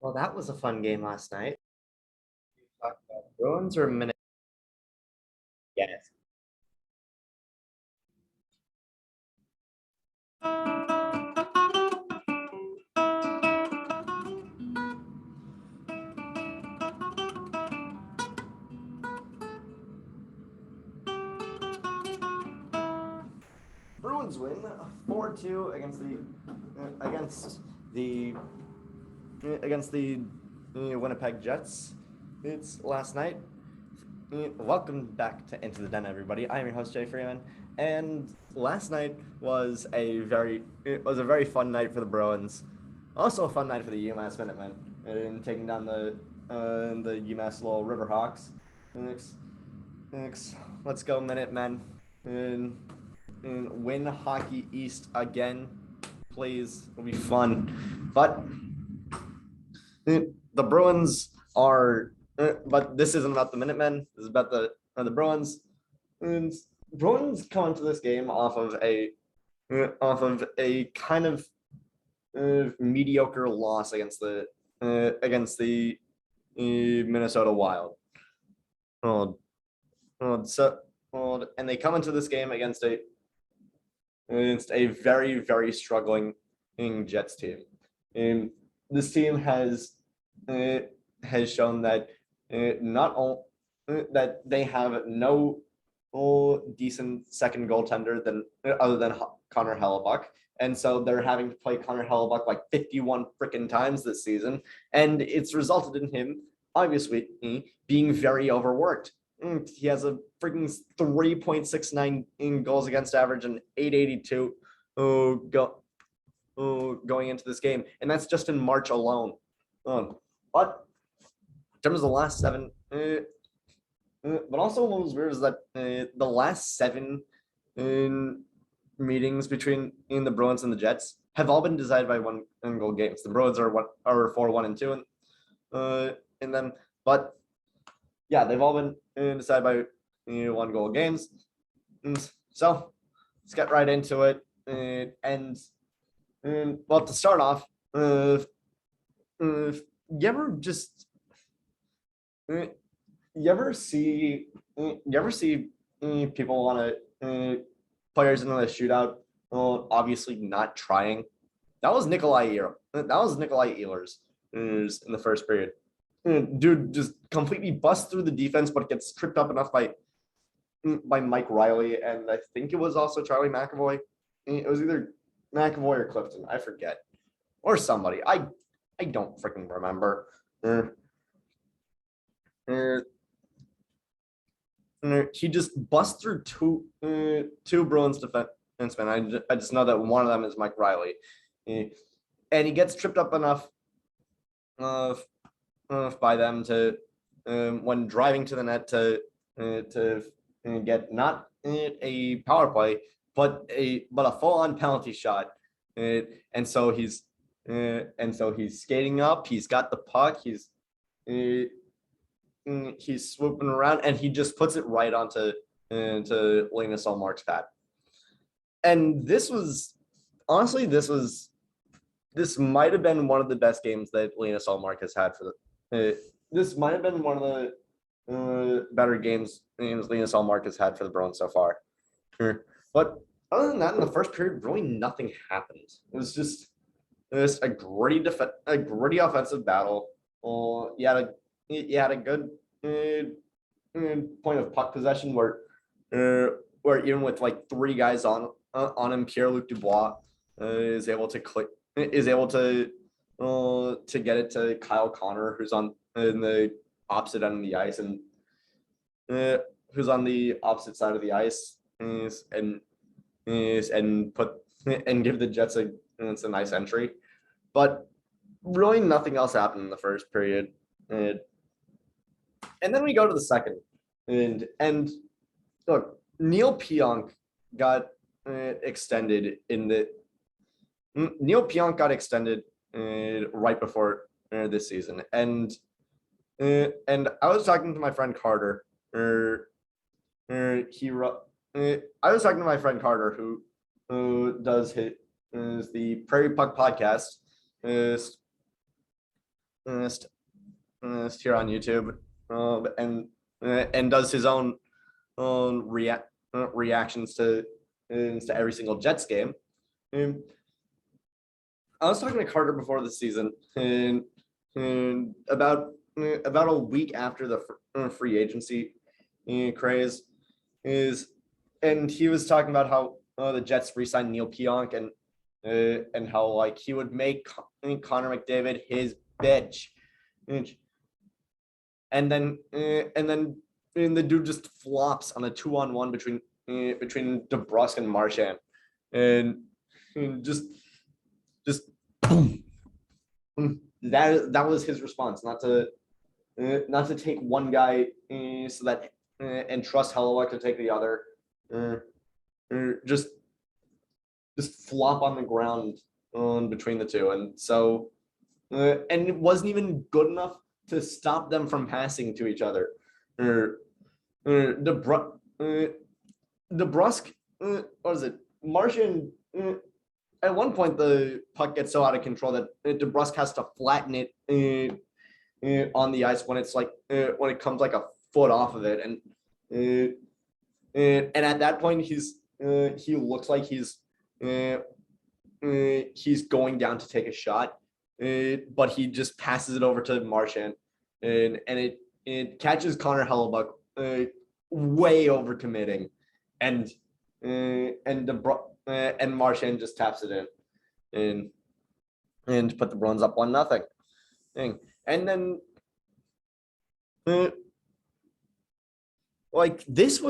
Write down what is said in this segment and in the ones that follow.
Well, that was a fun game last night. You talked about Bruins or minute? Yes. Bruins win 4-2 the against the Winnipeg Jets. It's last night. Welcome back to Into the Den, everybody. I'm your host Jay Freeman, and last night was a very fun night for the Bruins. Also a fun night for the UMass Minutemen in taking down the UMass Lowell Riverhawks. Next, let's go Minutemen and win Hockey East again, please. It'll be fun, but the Bruins are. But this isn't about the Minutemen. This is about the Bruins. And Bruins come into this game off of a kind of mediocre loss against the Minnesota Wild. And they come into this game against a very, very struggling Jets team. And this team has shown that not all that they have no decent second goaltender other than Connor Hellebuck. And so they're having to play Connor Hellebuck like 51 freaking times this season. And it's resulted in him, obviously, being very overworked. He has a freaking 3.69 in goals against average and 882 going into this game. And that's just in March alone. But in terms of the last seven, but also what was weird is that the last seven meetings between the Bruins and the Jets have all been decided by one goal games. The Bruins are 4-1-2 in them, but yeah, they've all been decided by one goal games. So let's get right into it. And well, to start off, you ever see people want to players in the shootout obviously not trying? That was Nikolai Ehlers in the first period. Dude just completely busts through the defense, but gets tripped up enough by Mike Riley, and I think it was also Charlie McAvoy. It was either McAvoy or Clifton, I forget, or somebody. I don't freaking remember. He just busts through two Bruins defensemen. I just know that one of them is Mike Riley, and he gets tripped up enough by them to when driving to the net to get not a power play but a full-on penalty shot, and so he's skating up. He's got the puck. He's swooping around, and he just puts it right onto Linus Ullmark's pad. And this might have been one of the best games that Linus Ullmark has had for the. This might have been one of the better games Linus Ullmark has had for the Bruins so far. But other than that, in the first period, really nothing happened. It was just a gritty offensive battle. You had a good point of puck possession where even with like three guys on him, Pierre-Luc Dubois is able to get it to Kyle Connor, who's in the opposite end of the ice, and who's on the opposite side of the ice, and give the Jets a nice entry. But really nothing else happened in the first period. And then we go to the second. And look, Neil Pionk got extended right before this season. And I was talking to my friend Carter. I was talking to my friend Carter, who does the Prairie Puck podcast. here on YouTube, and does his own reactions to every single Jets game. I was talking to Carter before the season, and about a week after the free agency craze and he was talking about how the Jets re-signed Neil Pionk and how like he would make Connor McDavid his bitch, and then the dude just flops on a 2-on-1 between DeBrusk and Marchand, and just boom. That was his response, not to take one guy so that and trust Hellebuyck to take the other, just flop on the ground between the two, and so and it wasn't even good enough to stop them from passing to each other. DeBrusk, what is it? Martian. At one point, the puck gets so out of control that DeBrusk has to flatten it on the ice when it's like when it comes like a foot off of it, and at that point he looks like he's going down to take a shot, but he just passes it over to Marchand, and it catches Connor Hellebuyck way over committing, and Marchand just taps it in and put the Bruins up 1-0. And then like this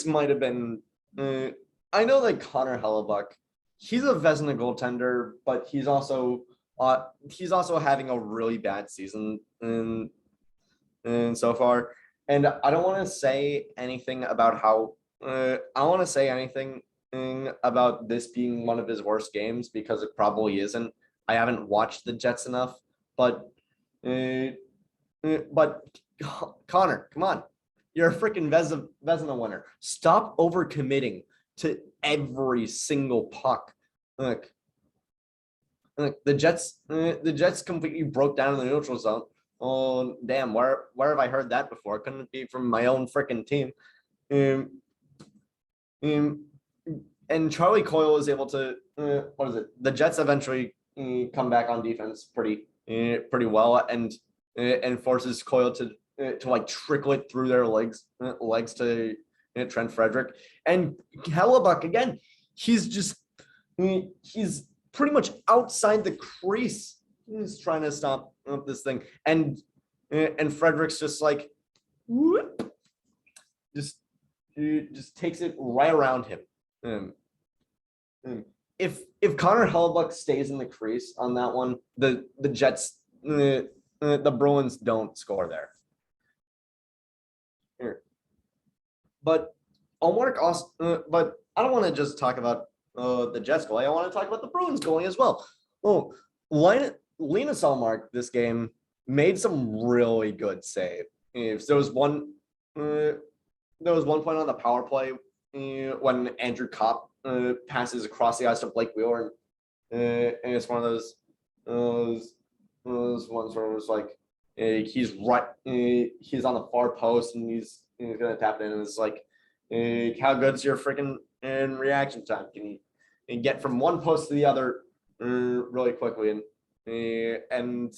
might have been I know that Connor Hellebuyck, he's a Vezina goaltender, but he's also having a really bad season and so far. And I don't want to say anything about how I want to say anything about this being one of his worst games, because it probably isn't. I haven't watched the Jets enough, but Connor, come on, you're a freaking Vezina winner. Stop overcommitting to every single puck. Look, the Jets completely broke down in the neutral zone. Oh damn, where have I heard that before? Couldn't it be from my own freaking team? And Charlie Coyle was able to what is it? The Jets eventually come back on defense pretty well, and forces Coyle to like trickle it through their legs to Trent Frederick. And Hellebuyck again, he's pretty much outside the crease. He's trying to stop this thing, and Frederick's just like whoop, just takes it right around him. If Connor Hellebuyck stays in the crease on that one, the Jets, the Bruins don't score there. Here. But but I don't want to just talk about the Jets goalie. I want to talk about the Bruins goalie as well. Oh, Linus Ullmark this game made some really good saves. There was one point on the power play when Andrew Kopp passes across the ice to Blake Wheeler, and it's one of those ones where it was like he's on the far post and he's gonna tap it in, and it's like how good's your freaking reaction time? Can you get from one post to the other really quickly? And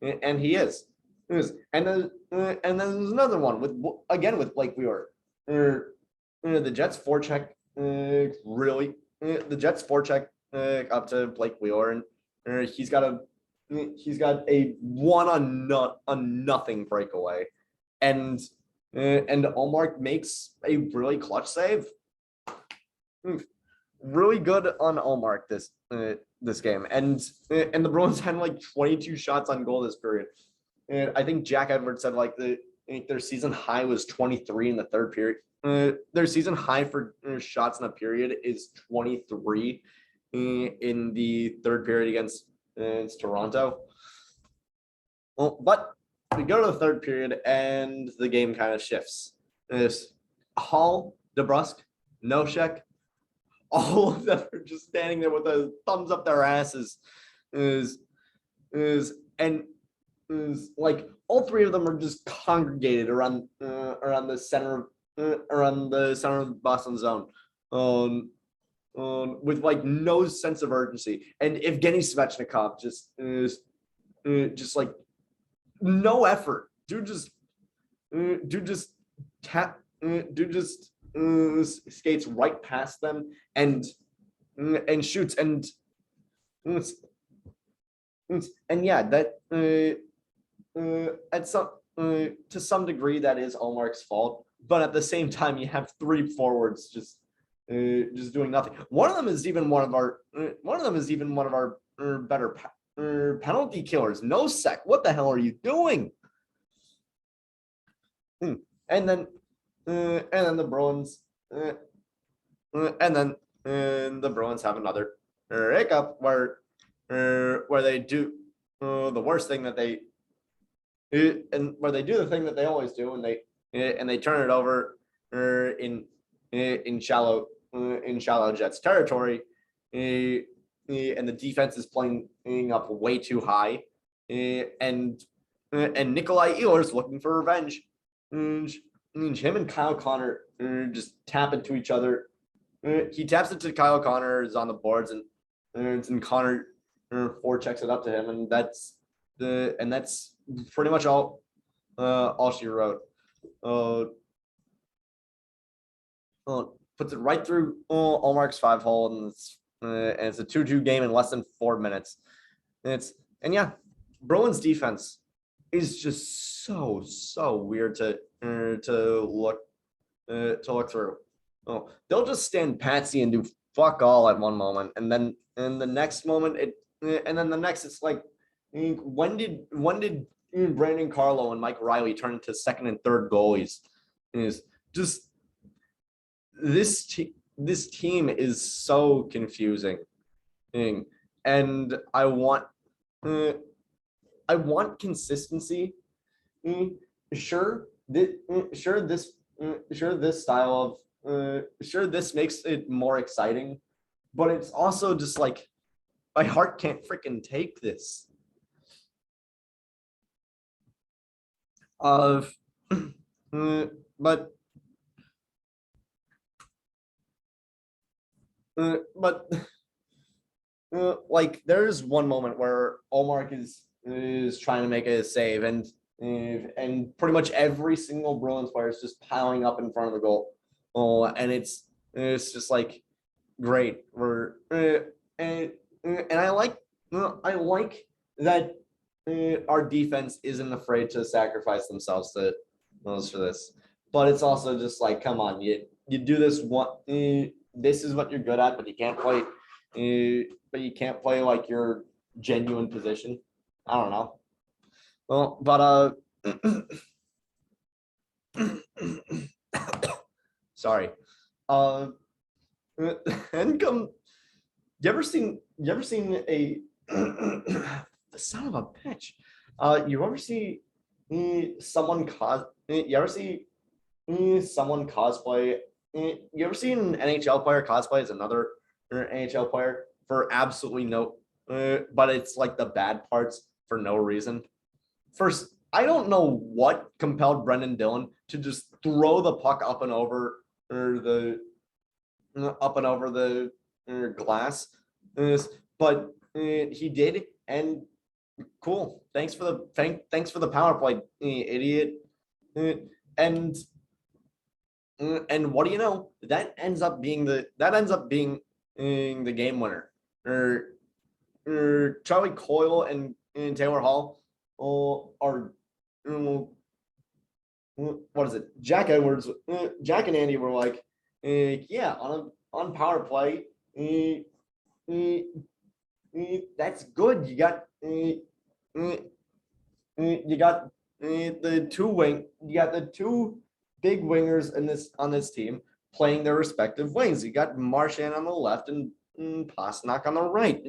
he is. And then there's another one with Blake Wheeler. The Jets forecheck the Jets forecheck up to Blake Wheeler, and he's got a 1-0 breakaway, and Ullmark makes a really clutch save. Really good on Ullmark this game, and the Bruins had like 22 shots on goal this period. And I think Jack Edwards said like their season high was 23 in the third period. Their season high for shots in a period is 23 in the third period against Toronto. Well, but we go to the third period and the game kind of shifts. It's Hall, DeBrusk, Nosek, all of them are just standing there with a thumbs up their asses. And is like all three of them are just congregated around the center around the center of the Boston zone, um, with like no sense of urgency. And Evgeny Svechnikov just is just like no effort. Dude just tap. Dude just skates right past them and shoots and yeah, that at some to some degree that is Omar's fault. But at the same time, you have three forwards just doing nothing. One of them is even one of our better penalty killers. No sec. What the hell are you doing? And then the Bruins and then the Bruins have another hiccup where they do the worst thing that they and where they do the thing that they always do, and they turn it over in shallow Jets territory, and the defense is playing up way too high, and Nikolai Ehlers looking for revenge. Him and Kyle Connor just tap into each other. He taps it to Kyle Connor, is on the boards, and Connor forechecks it up to him, and that's pretty much all she wrote. Puts it right through Allmark's 5-hole, and it's a 2-2 game in less than 4 minutes. And yeah, Bruins defense is just so weird to look through. Oh, they'll just stand patsy and do fuck all at one moment, and then in the next moment it's like, when did Brandon Carlo and Mike Riley turn into second and third goalies? Is just this team is so confusing, and I want consistency. Sure, this style of this makes it more exciting, but it's also just like my heart can't freaking take this. But like there's one moment where Omar is trying to make a save, and pretty much every single Bruins player is just piling up in front of the goal. And it's just like great. And I like that our defense isn't afraid to sacrifice themselves for this. But it's also just like, come on, you do this one. This is what you're good at, but you can't play. But you can't play like your genuine position. I don't know. Well, but sorry. And come. You ever seen a the son of a bitch? You ever see someone you ever see someone cosplay? You ever seen an NHL player cosplay as another NHL player for absolutely no, but it's like the bad parts for no reason? First, I don't know what compelled Brendan Dillon to just throw the puck up and over the glass, but he did, and cool. Thanks for the power play, idiot. And what do you know? That ends up being the game winner. Charlie Coyle and Taylor Hall are what is it? Jack Edwards, Jack and Andy were like, yeah, on power play, that's good. You got the two big wingers on this team playing their respective wings. You got Marchand on the left and Pasternak on the right.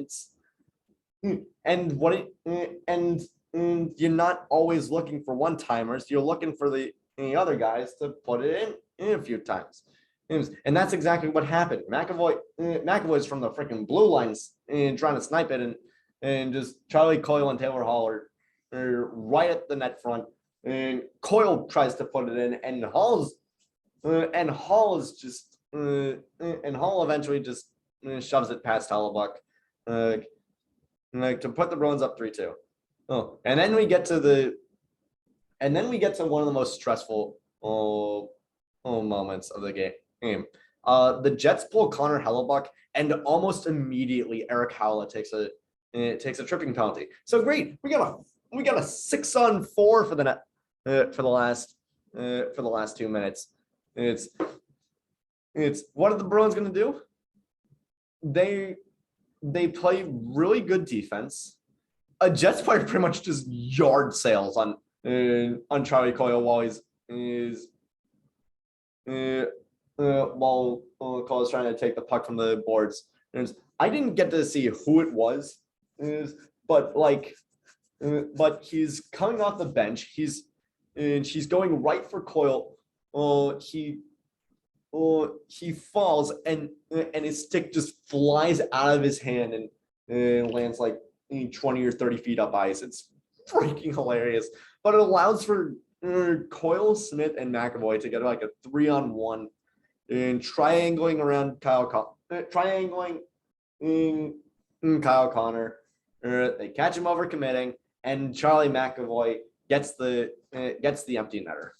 And you're not always looking for one-timers. You're looking for the other guys to put it in a few times. And that's exactly what happened. McAvoy's from the freaking blue lines and trying to snipe it, and just Charlie Coyle and Taylor Hall right at the net front, and Coyle tries to put it in, and Hall eventually just shoves it past Hellebuck, to put the Bruins up 3-2. Oh, and then we get to one of the most stressful moments of the game. The Jets pull Connor Hellebuck, and almost immediately Eric Howlett takes a tripping penalty. So great, we got a 6-on-4 for the net for the last 2 minutes. It's what are the Bruins going to do? They play really good defense. A Jets player pretty much just yard sales on Charlie Coyle while while Cole is trying to take the puck from the boards. I didn't get to see who it was, but he's coming off the bench. He's going right for Coyle. He falls and his stick just flies out of his hand and lands like 20 or 30 feet up ice. It's freaking hilarious, but it allows for Coyle, Smith, and McAvoy to get like a 3-on-1 and triangling around Kyle Connor. They catch him over committing, and Charlie McAvoy gets the empty netter.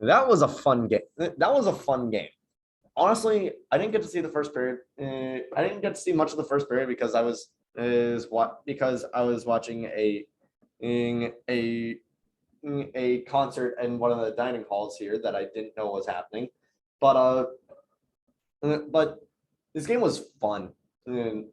That was a fun game. Honestly, I didn't get to see the first period. I didn't get to see much of the first period because I was watching a concert in one of the dining halls here that I didn't know was happening. But this game was fun. And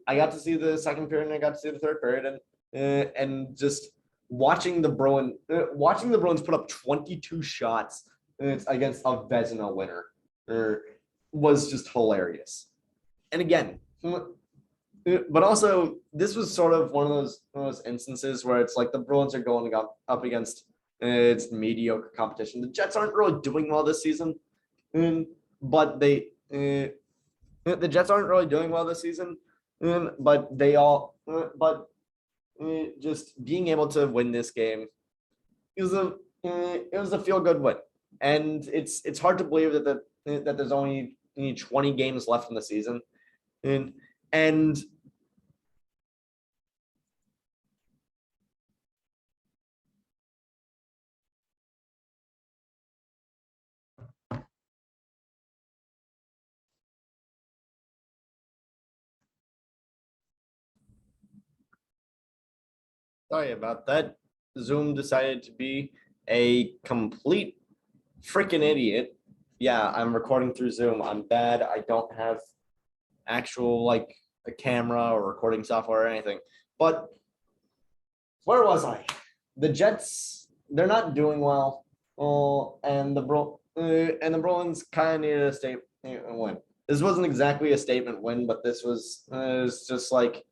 I got to see the second period and I got to see the third period, and just watching the Bruins put up 22 shots against a Vezina winner was just hilarious. And again, but also this was sort of one of those instances where it's like the Bruins are going up against it's mediocre competition. The Jets aren't really doing well this season, but the Jets aren't really doing well this season, but just being able to win this game it was a feel good win, and it's hard to believe that there's only 20 games left in the season, and sorry about that. Zoom decided to be a complete freaking idiot. Yeah, I'm recording through Zoom. I'm bad. I don't have actual like a camera or recording software or anything. But where was I? The Jets, they're not doing well. And the Bruins kind of needed a statement win. This wasn't exactly a statement win, but this was just like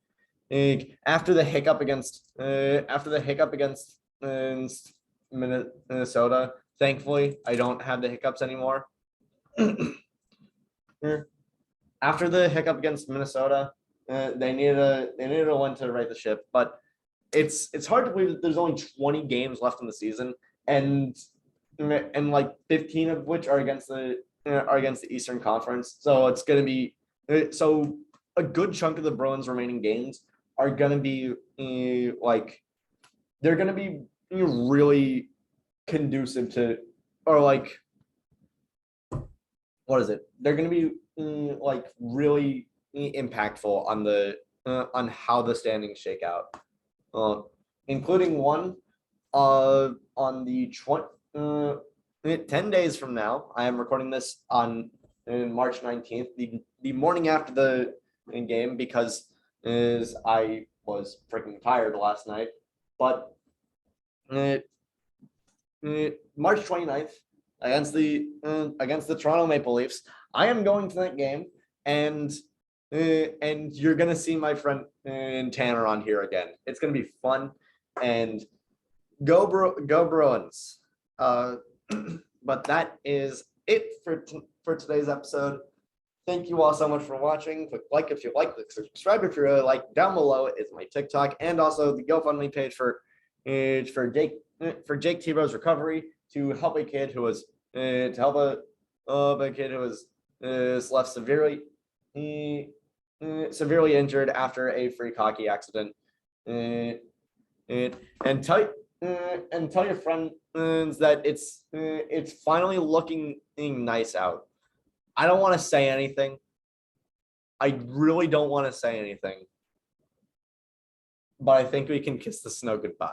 after the hiccup against Minnesota. Thankfully, I don't have the hiccups anymore. After the hiccup against Minnesota, they needed a win to right the ship. But it's hard to believe that there's only 20 games left in the season, and like 15 of which are against the Eastern Conference. So it's going to be so a good chunk of the Bruins' remaining games are going to be like they're going to be really conducive to, or like what is it? They're going to be like really impactful on the on how the standings shake out, including one on the 10 days from now. I am recording this on March 19th, the morning after the game, because I was freaking tired last night. But March 29th against the Toronto Maple Leafs, I am going to that game, and you're gonna see my friend Tanner on here again. It's gonna be fun, and go Bruins. But that is it for today's episode. thank you all so much for watching. Click like if you like, click subscribe if you really like. Down below is my TikTok and also the GoFundMe page for Jake Tebow's recovery to help a kid who was left severely injured after a freak hockey accident. And tell your friends that it's finally looking nice out. I don't want to say anything. I really don't want to say anything. But I think we can kiss the snow goodbye.